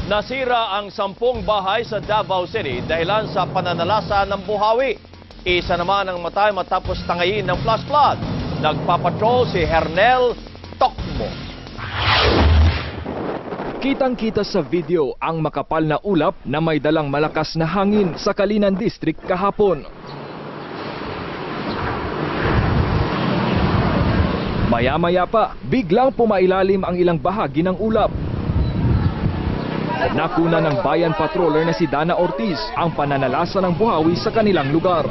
Nasira ang 10 bahay sa Davao City dahilan sa pananalasa ng buhawi. Isa naman ang matay matapos tangayin ng flash flood. Nagpapatrol si Hernel Tokmo. Kitang-kita sa video ang makapal na ulap na may dalang malakas na hangin sa Kalinan District kahapon. Maya-maya pa, biglang pumailalim ang ilang bahagi ng ulap. Nakuna ng bayan patroller na si Dana Ortiz ang pananalasa ng buhawi sa kanilang lugar.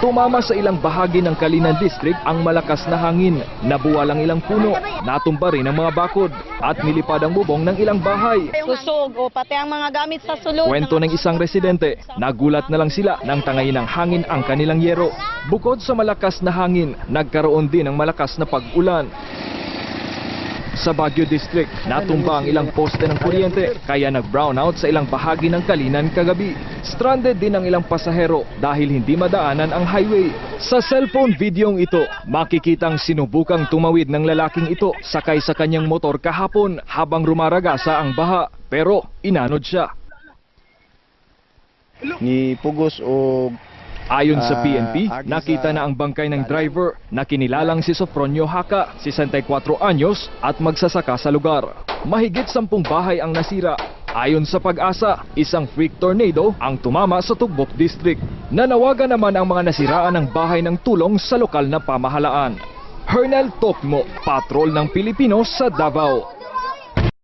Tumama sa ilang bahagi ng Kalinan District ang malakas na hangin. Nabuwal ang ilang puno, natumba rin ang mga bakod at nilipad ang bubong ng ilang bahay. Kusog o pati ang mga gamit sa sulod. Kwento ng isang residente, nagulat na lang sila nang tangayin ng hangin ang kanilang yero. Bukod sa malakas na hangin, nagkaroon din ng malakas na pag-ulan. Sa Baguio District, natumba ang ilang poste ng kuryente kaya nag-brownout sa ilang bahagi ng Kalinan kagabi. Stranded din ang ilang pasahero dahil hindi madaanan ang highway. Sa cellphone videong ito, makikitang sinubukang tumawid ng lalaking ito sakay sa kanyang motor kahapon habang rumaragasa ang baha. Pero inanod siya. Ni pugos o Ayon sa PNP, nakita na ang bangkay ng driver na kinilalang si Sofronio Haka, 64 anyos at magsasaka sa lugar. Mahigit 10 bahay ang nasira. Ayon sa Pag-asa, isang freak tornado ang tumama sa Tugbok District. Nanawagan naman ang mga nasiraan ng bahay ng tulong sa lokal na pamahalaan. Hernel Tokmo, patrol ng Pilipino sa Davao.